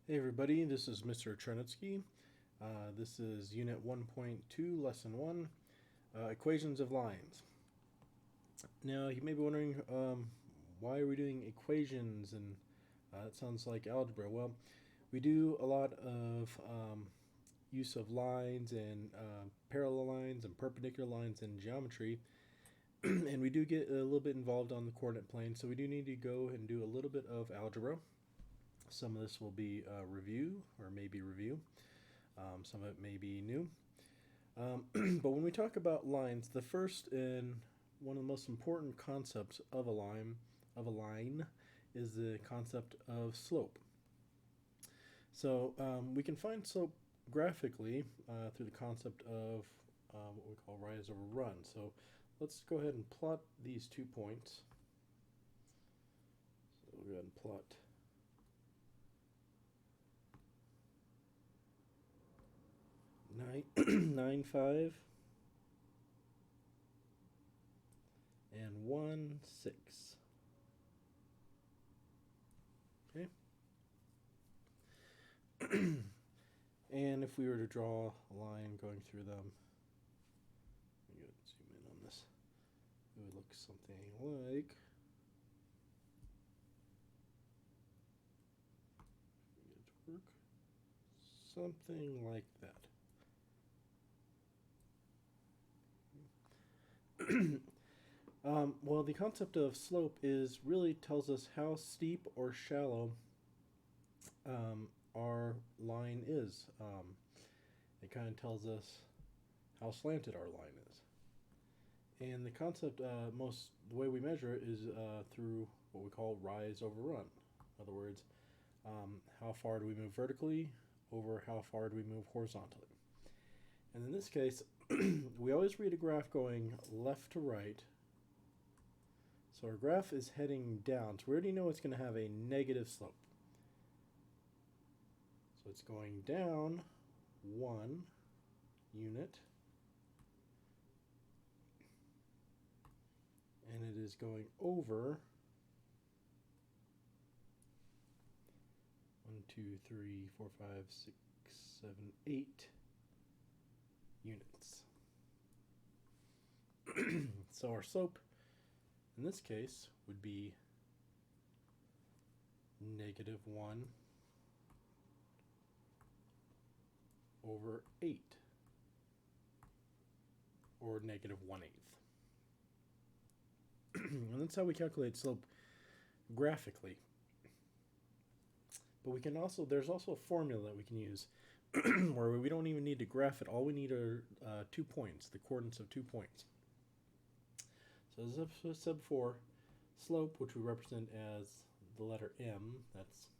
Hey everybody, this is Mr. Chernitsky. This is Unit 1.2, Lesson 1, Equations of Lines. Now, you may be wondering, why are we doing equations, and that sounds like algebra. Well, we do a lot of use of lines and parallel lines and perpendicular lines in geometry, and we do get a little bit involved on the coordinate plane, so we do need to go and do a little bit of algebra. Some of this will be review, or maybe review. Some of it may be new. But when we talk about lines, the first and one of the most important concepts of a line is the concept of slope. So we can find slope graphically through the concept of what we call rise over run. So let's go ahead and plot these 2 points. So we'll go ahead and plot 9, 5, and 1, 6. Okay. And if we were to draw a line going through them, let me go zoom in on this, it would look something like, get it to work, something like that. Well, the concept of slope is really tells us how steep or shallow our line is. It kind of tells us how slanted our line is. And the concept, the way we measure it is through what we call rise over run. In other words, how far do we move vertically over how far do we move horizontally. And in this case, we always read a graph going left to right. So our graph is heading down. So we already know it's going to have a negative slope. So it's going down 1 unit. And it is going over 1, 2, 3, 4, 5, 6, 7, 8 units. So our slope in this case would be -1 over 8, or -1/8. And that's how we calculate slope graphically. But we can also, there's also a formula that we can use where we don't even need to graph it. All we need are 2 points, the coordinates of 2 points. So as I said before, slope, which we represent as the letter M, that's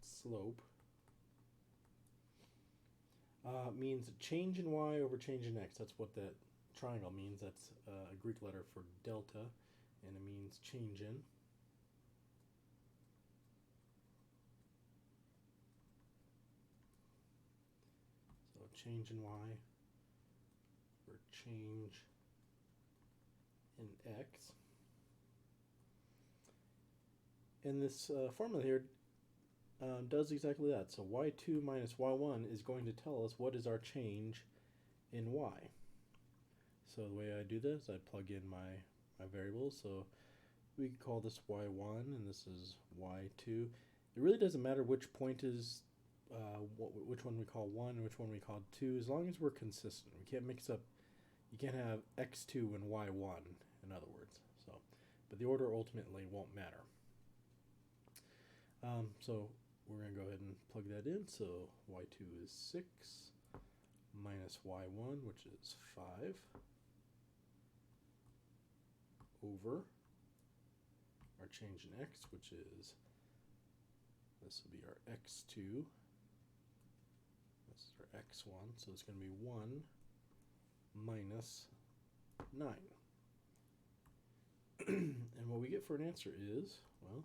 slope, means change in y over change in x. That's what that triangle means. That's a Greek letter for delta, and it means change in. So change in y or change in x. And this formula here does exactly that. So y2 minus y1 is going to tell us what is our change in y. So the way I do this, I plug in my variables. So we can call this y1 and this is y2. It really doesn't matter which point is, which one we call 1 and which one we call 2, as long as we're consistent. We can't mix up, you can't have x2 and y1, in other words. So, but the order ultimately won't matter. So we're going to go ahead and plug that in. So y2 is 6 minus y1, which is 5, over our change in x, which is, this will be our x2, this is our x1, so it's going to be 1 minus 9. And what we get for an answer is, well,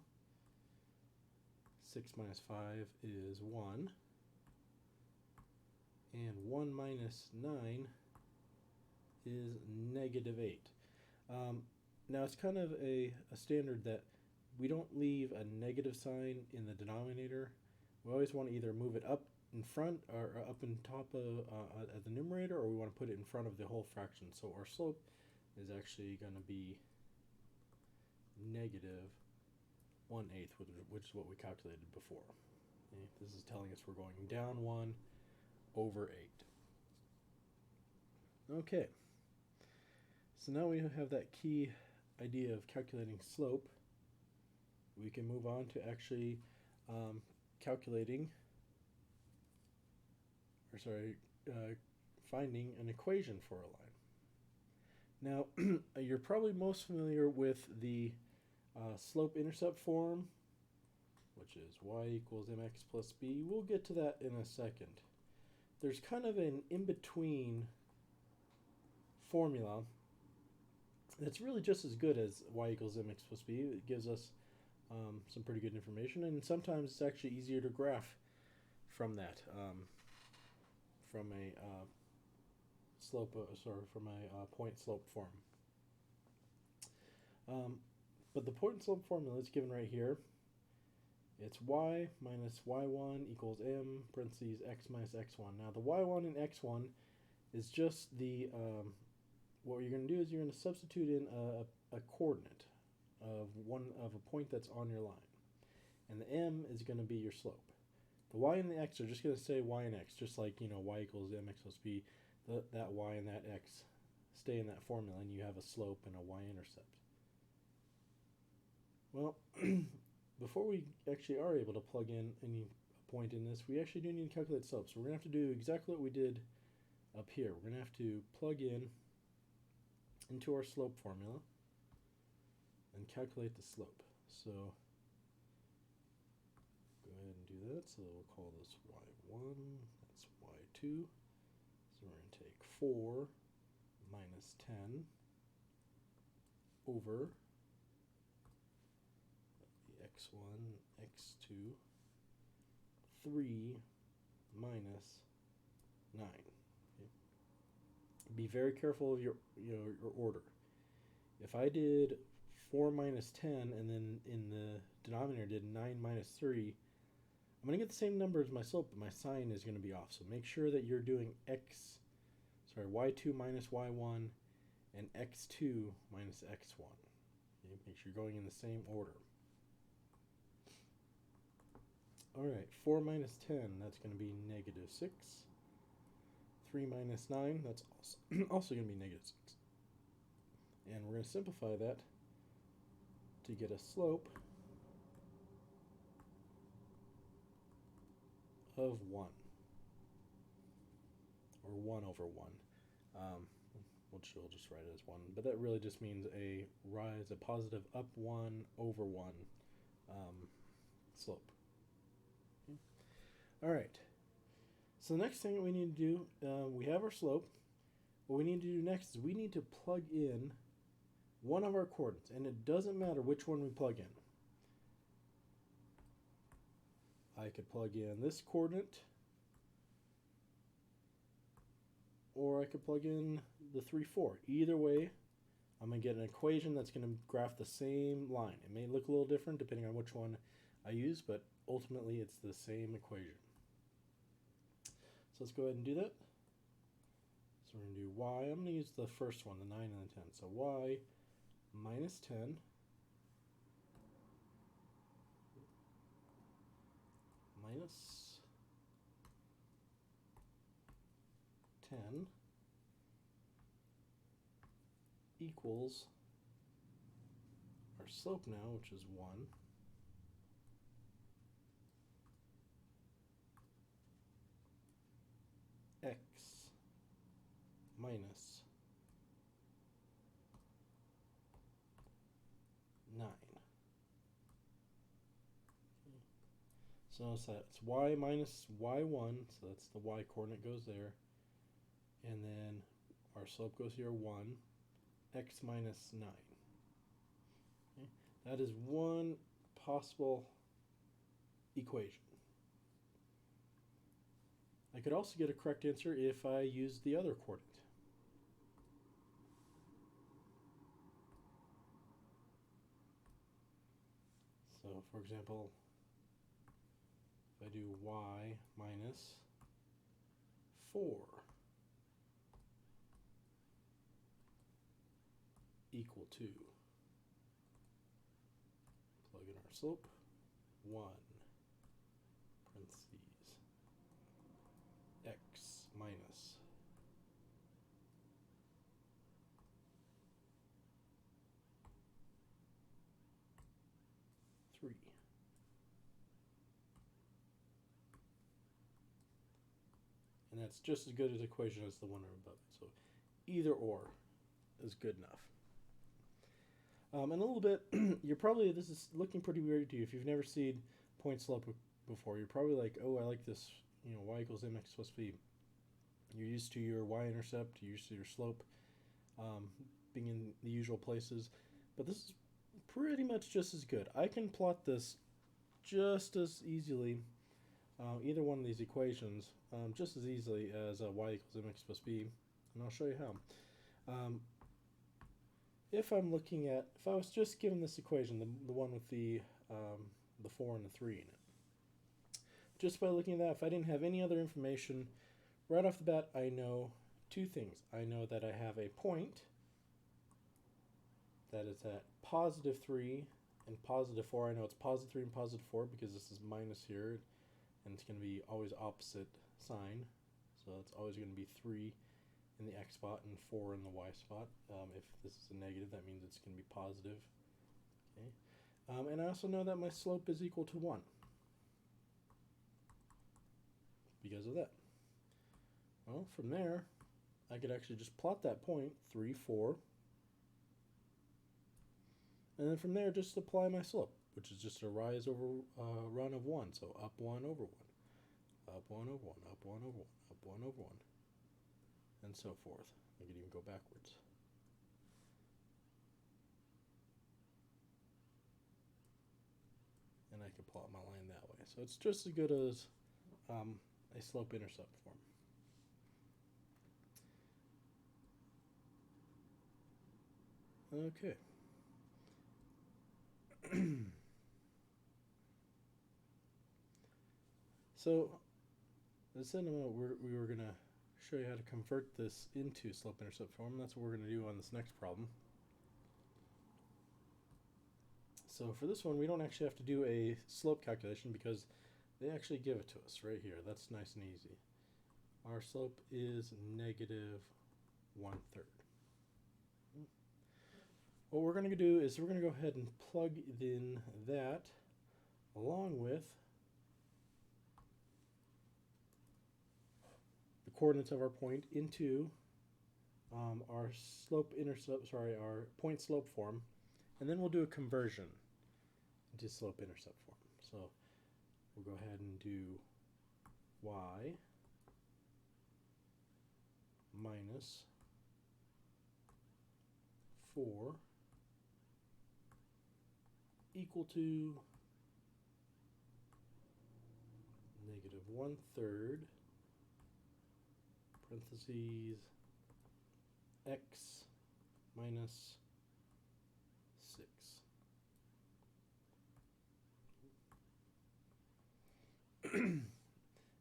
6 minus 5 is 1, and 1 minus 9 is -8. Now it's kind of a standard that we don't leave a negative sign in the denominator We always want to either move it up in front or up in top of at the numerator, or we want to put it in front of the whole fraction. So our slope is actually going to be negative 1/8, which is what we calculated before. Okay? This is telling us we're going down 1 over 8. Okay, so now we have that key idea of calculating slope. We can move on to actually calculating, or sorry, finding an equation for a line. Now, you're probably most familiar with the slope-intercept form, which is y equals mx plus b. We'll get to that in a second. There's kind of an in-between formula that's really just as good as y equals mx plus b. It gives us some pretty good information, and sometimes it's actually easier to graph from that, from a point slope form. But the point slope formula is given right here. It's y minus y1 equals m parentheses x minus x1. Now the y1 and x1 is just the what you're going to do is you're going to substitute in a coordinate of a point that's on your line, and the m is going to be your slope. The y and the x are just going to say y and x, just like y equals mx plus b. That y and that x stay in that formula, and you have a slope and a y-intercept. Well, before we actually are able to plug in any point in this, we actually do need to calculate slope. So we're going to have to do exactly what we did up here. We're going to have to plug into our slope formula and calculate the slope. So go ahead and do that. So we'll call this y1, that's y2. So we're going to take 4 minus 10 over x1, x2, 3 minus 9. Okay. Be very careful of your order. If I did 4 minus 10 and then in the denominator did 9 minus 3, I'm going to get the same number as my slope, but my sign is going to be off. So make sure that you're doing y2 minus y1 and x2 minus x1. Okay, make sure you're going in the same order. Alright, 4 minus 10, that's going to be negative 6. 3 minus 9, that's also going to be negative 6. And we're going to simplify that to get a slope of 1. Or 1 over 1. We'll just write it as 1. But that really just means a positive up 1 over 1 slope. Okay. Alright. So the next thing that we need to do, we have our slope. What we need to do next is we need to plug in one of our coordinates. And it doesn't matter which one we plug in. I could plug in this coordinate, or I could plug in the 3, 4. Either way, I'm going to get an equation that's going to graph the same line. It may look a little different depending on which one I use, but ultimately it's the same equation. So let's go ahead and do that. So we're going to do y. I'm going to use the first one, the 9 and the 10. So y minus 10 minus 10 equals our slope now, which is 1, x minus 9. So notice that it's y minus y1, so that's the y coordinate goes there. And then our slope goes here, 1, x minus 9. Okay. That is one possible equation. I could also get a correct answer if I used the other coordinate. So, for example, if I do y minus 4 equal to, plug in our slope, 1 parentheses x minus 3. And that's just as good an equation as the one above it. So either or is good enough. In a little bit, this is looking pretty weird to you. If you've never seen point slope before, you're probably like, oh, I like this, y equals mx plus b. You're used to your y-intercept, you're used to your slope being in the usual places. But this is pretty much just as good. I can plot this just as easily, either one of these equations, just as easily as y equals mx plus b, and I'll show you how. If I was just given this equation, the one with the 4 and the 3 in it, just by looking at that, if I didn't have any other information, right off the bat, I know two things. I know that I have a point that is at positive 3 and positive 4. I know it's positive 3 and positive 4 because this is minus here, and it's going to be always opposite sign. So it's always going to be 3 in the x spot and 4 in the y spot. If this is a negative, that means it's going to be positive. Okay. And I also know that my slope is equal to 1 because of that. Well, from there, I could actually just plot that point, 3, 4, and then from there just apply my slope, which is just a rise over run of 1. So up 1 over 1, up 1 over 1, up 1 over 1, up 1 over 1, and so forth. I could even go backwards. And I could plot my line that way. So it's just as good as a slope-intercept form. Okay. So, as I said, we were going to show you how to convert this into slope-intercept form. That's what we're going to do on this next problem. So for this one, we don't actually have to do a slope calculation because they actually give it to us right here. That's nice and easy. Our slope is negative 1/3. What we're going to do is we're going to go ahead and plug in that along with the coordinates of our point into our our point slope form, and then we'll do a conversion into slope intercept form. So we'll go ahead and do y minus 4 equal to negative 1/3 parentheses x minus 6.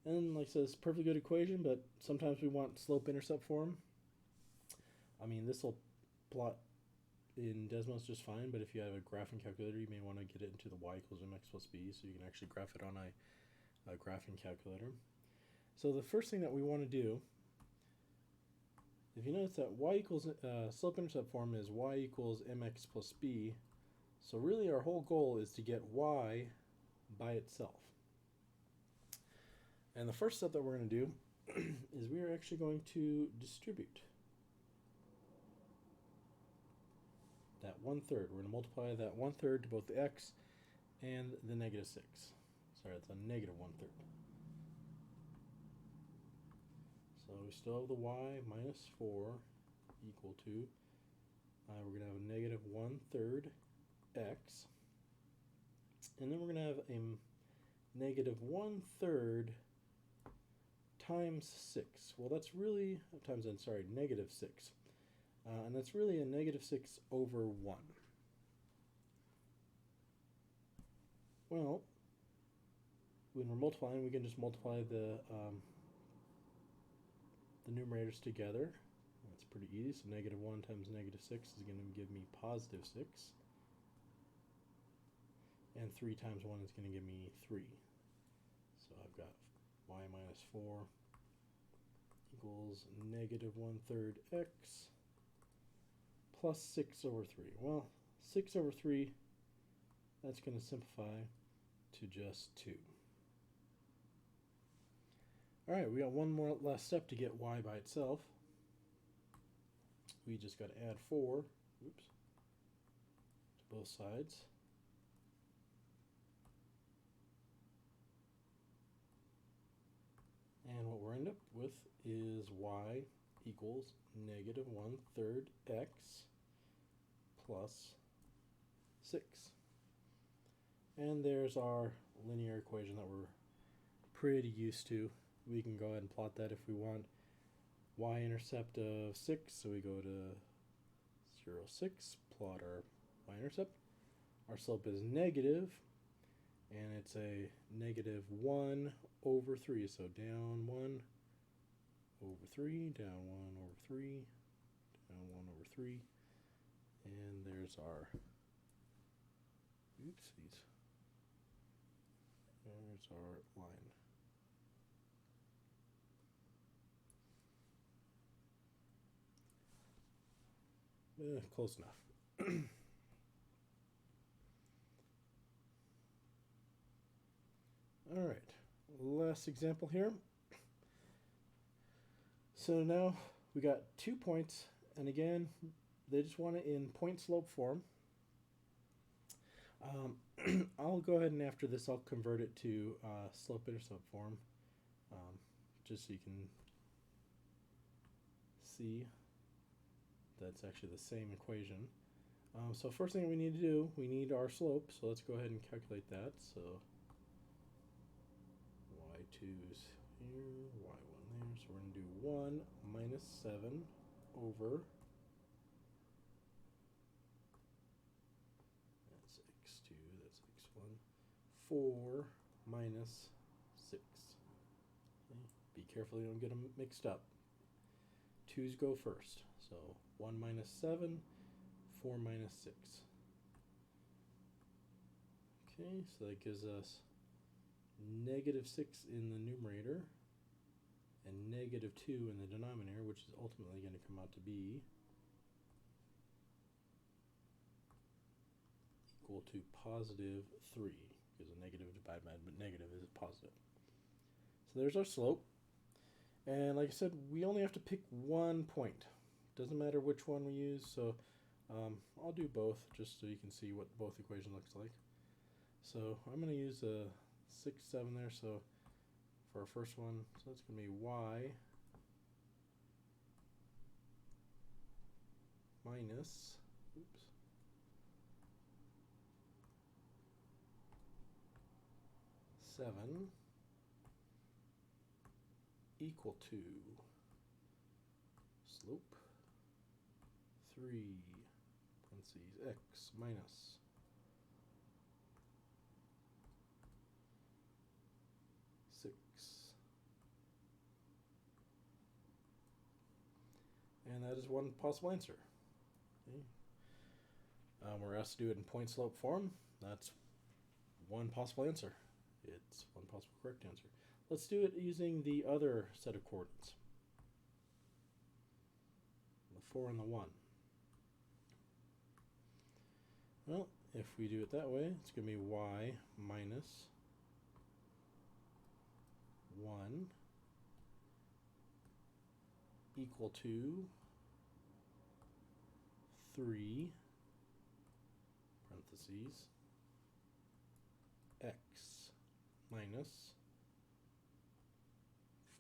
And like I said, it's a perfectly good equation, but sometimes we want slope-intercept form. I mean, this will plot in Desmos just fine, but if you have a graphing calculator, you may want to get it into the y equals mx plus b, so you can actually graph it on a graphing calculator. So the first thing that we want to do, if you notice that y equals slope-intercept form is y equals mx plus b, so really our whole goal is to get y by itself. And the first step that we're going to do is we are actually going to distribute that 1/3. We're going to multiply that 1/3 to both the x and the negative 6. Sorry, it's a negative 1/3. So we still have the y minus 4 equal to, we're going to have a negative 1/3 x, and then we're going to have a negative 1/3 times 6. Well, that's really, negative 6. And that's really a negative 6 over 1. Well, when we're multiplying, we can just multiply the numerators together. That's pretty easy. So negative 1 times negative 6 is going to give me positive 6. And 3 times 1 is going to give me 3. So I've got y minus 4 equals negative 1/3 x plus 6 over 3. Well, 6 over 3, that's going to simplify to just 2. Alright, we got one more last step to get y by itself. We just got to add 4 to both sides. And what we're end up with is y equals negative 1/3 x plus 6. And there's our linear equation that we're pretty used to. We can go ahead and plot that if we want. Y-intercept of 6, so we go to 0, 6, plot our y-intercept. Our slope is negative, and it's a negative 1 over 3, so down 1 over 3, down 1 over 3, down 1 over 3, and there's our, oopsies, there's our line. Close enough. Alright, last example here. So now we got 2 points, and again, they just want it in point slope form. I'll go ahead and after this I'll convert it to slope intercept form, just so you can see that's actually the same equation. So first thing we need to do, we need our slope, so let's go ahead and calculate that. So y2's here, y1 there, so we're going to do 1 minus 7 over, that's x2, that's x1, 4 minus 6. Okay. Be careful you don't get them mixed up. 2's go first, so 1 minus 7, 4 minus 6. Okay, so that gives us negative 6 in the numerator and negative 2 in the denominator, which is ultimately going to come out to be equal to positive 3, because a negative divided by negative is positive. So there's our slope. And like I said, we only have to pick one point. Doesn't matter which one we use, so I'll do both just so you can see what both equation looks like. So I'm going to use a 6, 7 there, so for our first one, so that's going to be y minus, 7 equal to slope 3 parentheses x minus 6. And that is one possible answer. Okay. We're asked to do it in point slope form. That's one possible answer. It's one possible correct answer. Let's do it using the other set of coordinates. The 4 and the 1. Well, if we do it that way, it's going to be y minus 1 equal to 3 parentheses x minus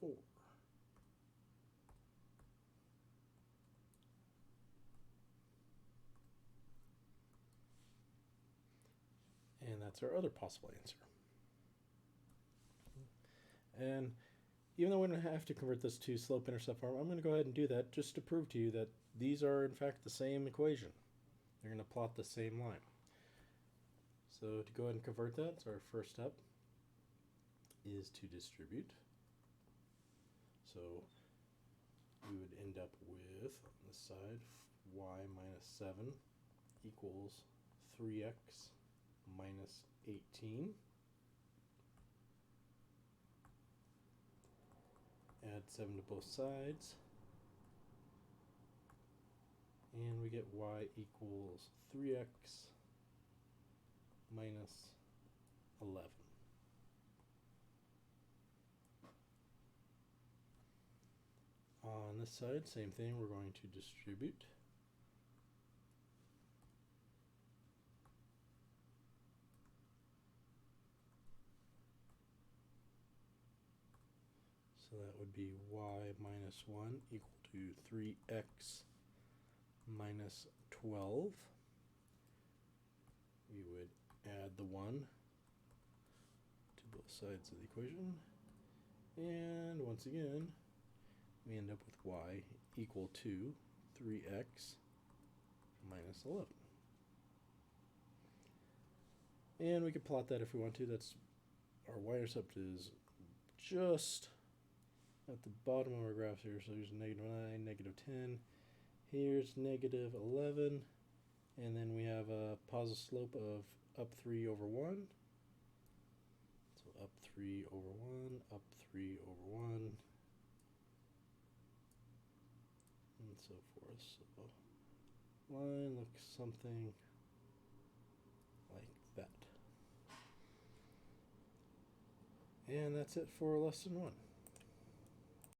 4. And that's our other possible answer. And even though we don't have to convert this to slope-intercept form, I'm going to go ahead and do that just to prove to you that these are in fact the same equation. They're going to plot the same line. So to go ahead and convert that, it's our first step. is to distribute. So we would end up with, on this side, y minus 7 equals 3x minus 18. Add 7 to both sides. And we get y equals 3x minus 11. On this side, same thing, we're going to distribute. So that would be y minus 1 equal to 3x minus 12. We would add the 1 to both sides of the equation. And once again, we end up with y equal to 3x minus 11. And we could plot that if we want to. That's our y-intercept is just at the bottom of our graph here. So here's negative 9, negative 10. Here's negative 11. And then we have a positive slope of up 3 over 1. So up 3 over 1, up 3 over 1. And so forth. So line looks something like that. And that's it for lesson 1.